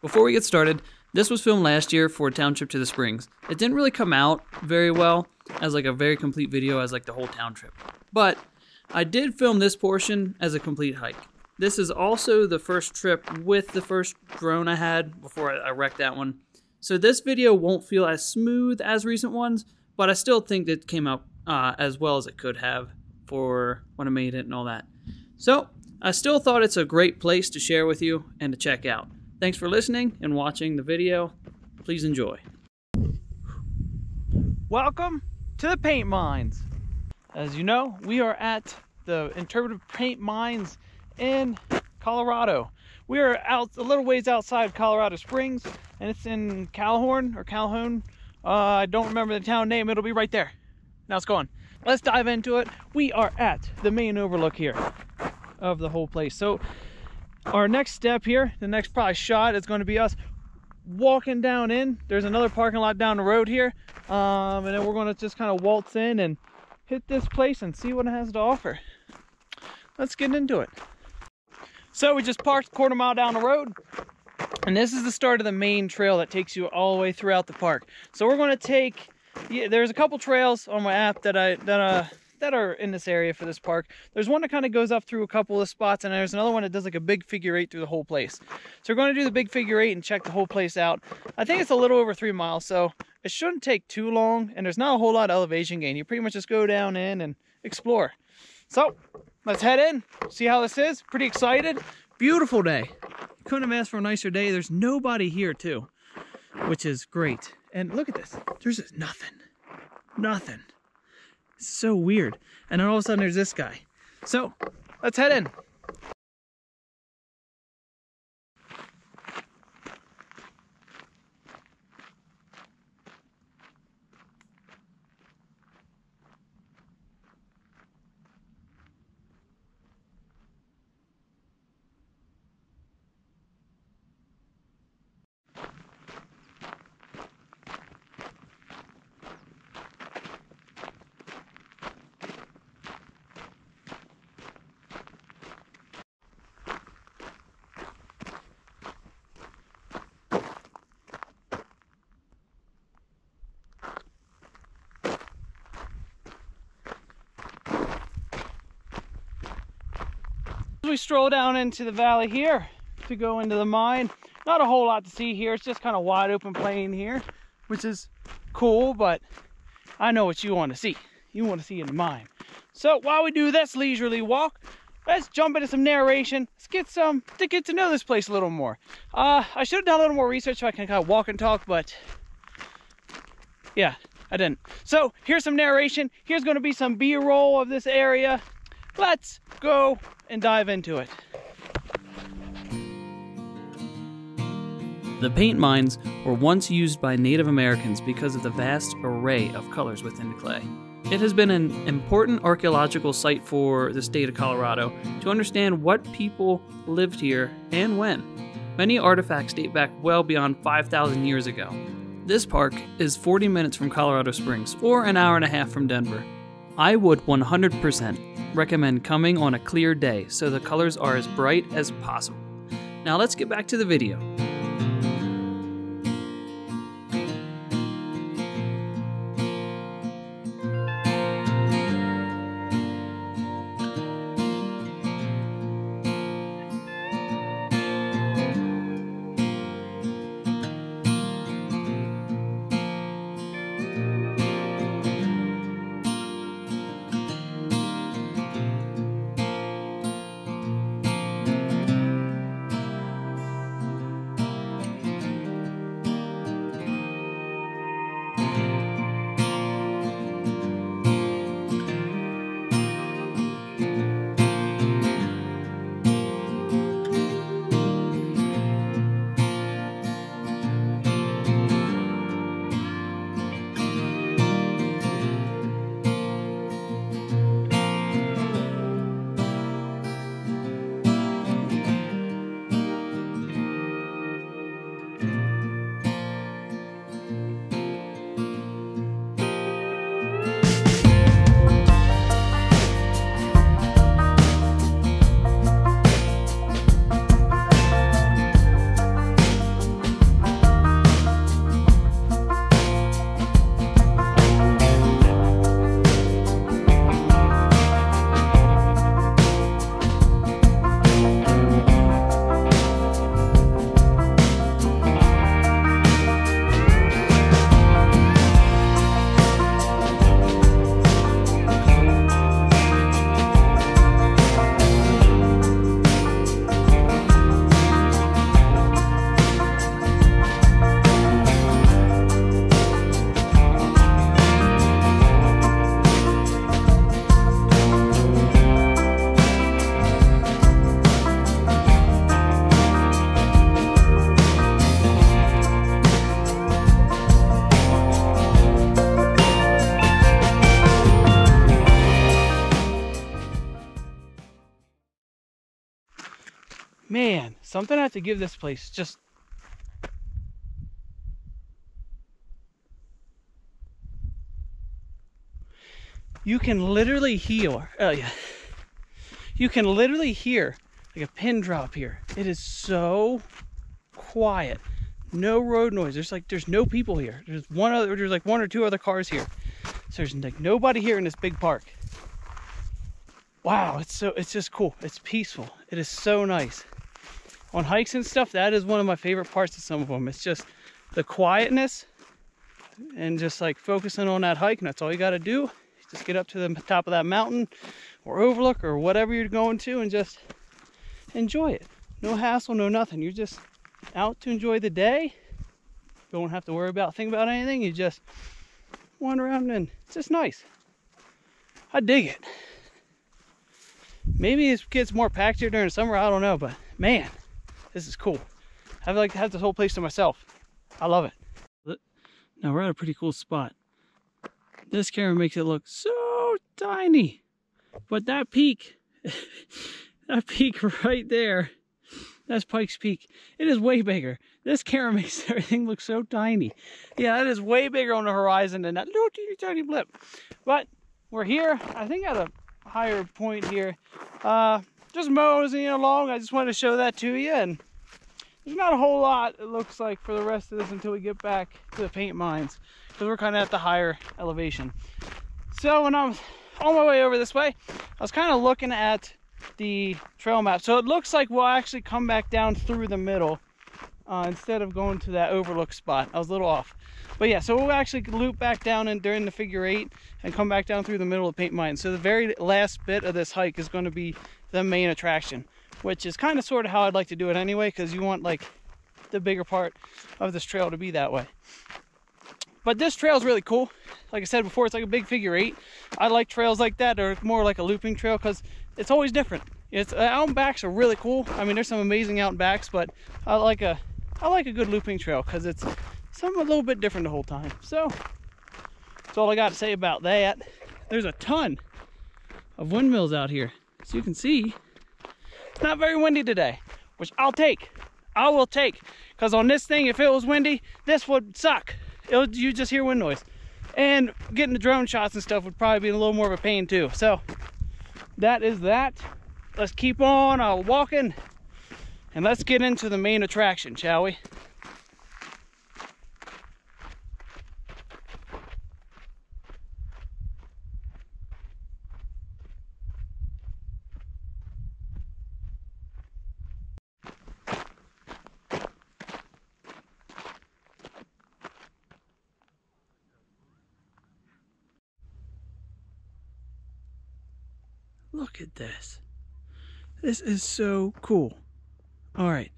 Before we get started, this was filmed last year for a town trip to the Springs. It didn't really come out very well as like a very complete video as like the whole town trip. But I did film this portion as a complete hike. This is also the first trip with the first drone I had before I wrecked that one. So this video won't feel as smooth as recent ones, but I still think it came out as well as it could have for when I made it and all that. So I still thought it's a great place to share with you and to check out. Thanks for listening and watching the video. Please enjoy. Welcome to the paint mines. As you know, we are at the interpretive paint mines in Colorado. We are out a little ways outside Colorado Springs, and it's in Calhoun. I don't remember the town name. It'll be right there. Now it's gone. Let's dive into it. We are at the main overlook here of the whole place. So our next step here, the next probably shot, is going to be us walking down in. There's another parking lot down the road here, and then we're going to just kind of waltz in and hit this place and see what it has to offer. Let's get into it. So we just parked a quarter mile down the road, and this is the start of the main trail that takes you all the way throughout the park. So we're going to take, there's a couple trails on my app that are in this area for this park. There's one that kind of goes up through a couple of spots, and there's another one that does like a big figure eight through the whole place. So we're going to do the big figure eight and check the whole place out. I think it's a little over 3 miles, so it shouldn't take too long, and there's not a whole lot of elevation gain. You pretty much just go down in and explore. So let's head in, see how this is. Pretty excited. Beautiful day. Couldn't have asked for a nicer day. There's nobody here too, which is great. And look at this. There's just nothing. It's so weird. And then all of a sudden there's this guy. So let's head in. We stroll down into the valley here to go into the mine. Not a whole lot to see here. It's just kind of wide open plain here, which is cool, but I know what you want to see. You want to see in the mine. So while we do this leisurely walk, let's jump into some narration. Let's get to know this place a little more. I should have done a little more research so I can kind of walk and talk, but yeah, I didn't. So here's some narration. Here's going to be some B-roll of this area. Let's go and dive into it. The paint mines were once used by Native Americans because of the vast array of colors within the clay. It has been an important archaeological site for the state of Colorado to understand what people lived here and when. Many artifacts date back well beyond 5,000 years ago. This park is 40 minutes from Colorado Springs, or an hour and a half from Denver. I would 100% recommend coming on a clear day so the colors are as bright as possible. Now let's get back to the video. Something I have to give this place. Just you can literally hear. Oh yeah. You can literally hear like a pin drop here. It is so quiet. No road noise. There's no people here. There's like one or two other cars here. So there's like nobody here in this big park. Wow, it's just cool. It's peaceful. It is so nice. On hikes and stuff, that is one of my favorite parts of some of them. It's just the quietness and just like focusing on that hike, and that's all you got to do. Just get up to the top of that mountain or overlook or whatever you're going to and just enjoy it. No hassle, no nothing. You're just out to enjoy the day. You don't have to worry about think about anything. You just wander around and it's just nice. I dig it. Maybe it gets more packed here during the summer, I don't know, but man, this is cool. I'd like to have this whole place to myself. I love it. Now we're at a pretty cool spot. This camera makes it look so tiny, but that peak, that peak right there, that's Pikes Peak. It is way bigger. This camera makes everything look so tiny. Yeah, that is way bigger on the horizon than that little teeny tiny blip. But we're here, I think at a higher point here. Just moseying along. I just wanted to show that to you, and there's not a whole lot, it looks like, for the rest of this until we get back to the paint mines, because we're kind of at the higher elevation. So when I'm on my way over this way, I was kind of looking at the trail map. So it looks like we'll actually come back down through the middle instead of going to that overlook spot. I was a little off. But yeah, so we'll actually loop back down in during the figure 8 and come back down through the middle of the paint mine. So the very last bit of this hike is going to be the main attraction, which is kind of sort of how I'd like to do it anyway, because you want like the bigger part of this trail to be that way. But this trail is really cool. Like I said before, it's like a big figure 8. I like trails like that, or more like a looping trail, because it's always different. It's out and backs are really cool. I mean, there's some amazing out and backs, but I like a good looping trail because it's something a little bit different the whole time. So that's all I got to say about that. There's a ton of windmills out here, so you can see it's not very windy today, which I'll take. I will take, because on this thing, if it was windy, this would suck. You just hear wind noise, and getting the drone shots and stuff would probably be a little more of a pain too. So that is that. Let's keep on walking, and let's get into the main attraction, shall we? Look at this. This is so cool. All right.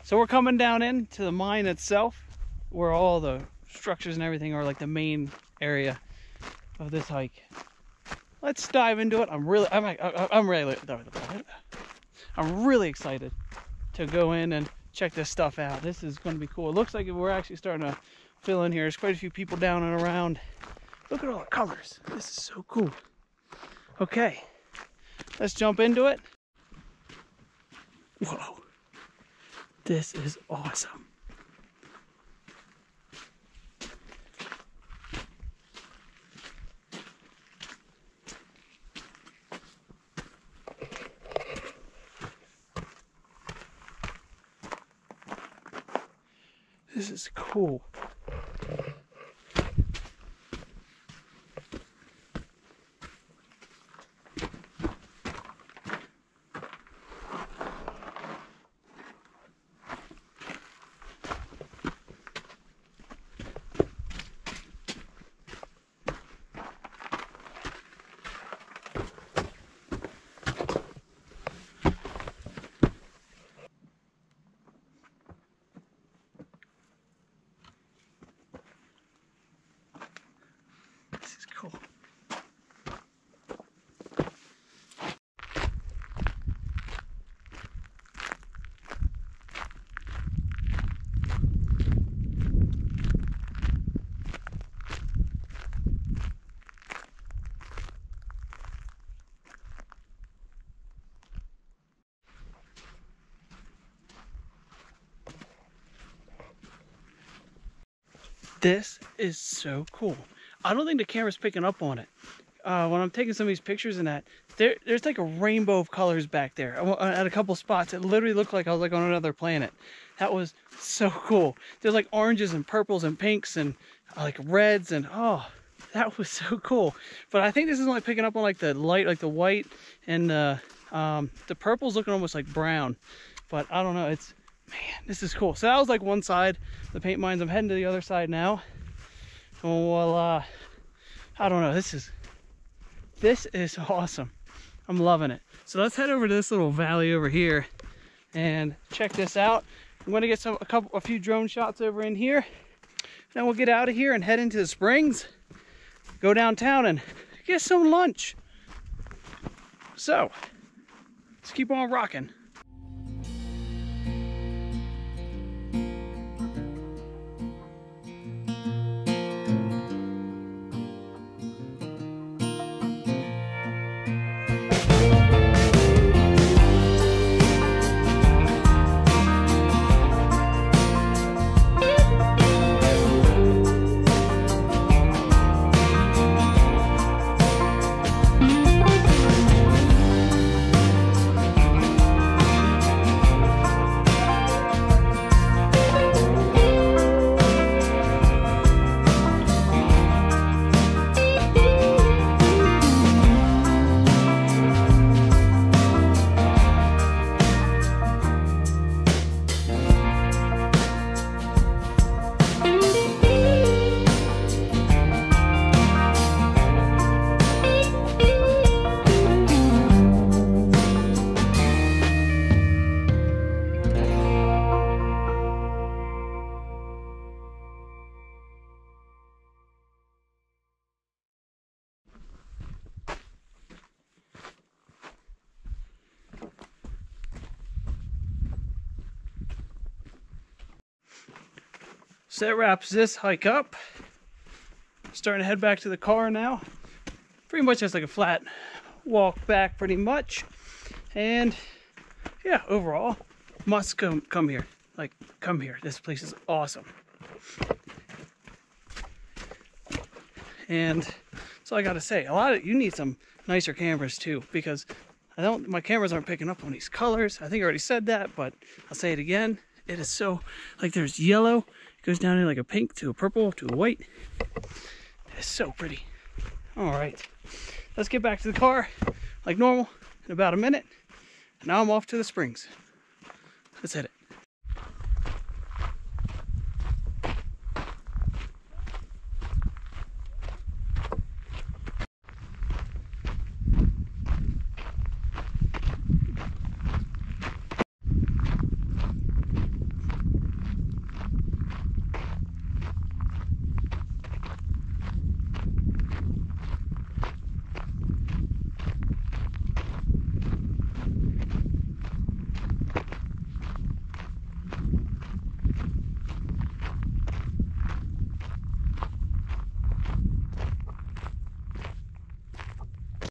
So we're coming down into the mine itself, where all the structures and everything are, like the main area of this hike. Let's dive into it. I'm really excited to go in and check this stuff out. This is going to be cool. It looks like we're actually starting to fill in here. There's quite a few people down and around. Look at all the colors. This is so cool. Okay, let's jump into it. Whoa, this is awesome. This is cool. This is so cool. I don't think the camera's picking up on it. When I'm taking some of these pictures and that, there's like a rainbow of colors back there. At a couple spots, it literally looked like I was like on another planet. That was so cool. There's like oranges and purples and pinks and like reds, and oh, that was so cool. But I think this is only picking up on like the light, like the white, and the purple's looking almost like brown. But I don't know, it's, man, this is cool. So that was like one side, the paint mines. I'm heading to the other side now. Well, I don't know, this is awesome. I'm loving it. So let's head over to this little valley over here and check this out. I'm gonna get a few drone shots over in here. Then we'll get out of here and head into the springs, go downtown and get some lunch. So let's keep on rocking. So that wraps this hike up. Starting to head back to the car now. Pretty much just like a flat walk back pretty much. And yeah, overall, must come here. Like, come here. This place is awesome. And so I gotta say, you need some nicer cameras too, because my cameras aren't picking up on these colors. I think I already said that, but I'll say it again. It is so, like, there's yellow, it goes down in like a pink to a purple to a white. It's so pretty. All right, let's get back to the car like normal in about a minute. And now I'm off to the springs. Let's hit it.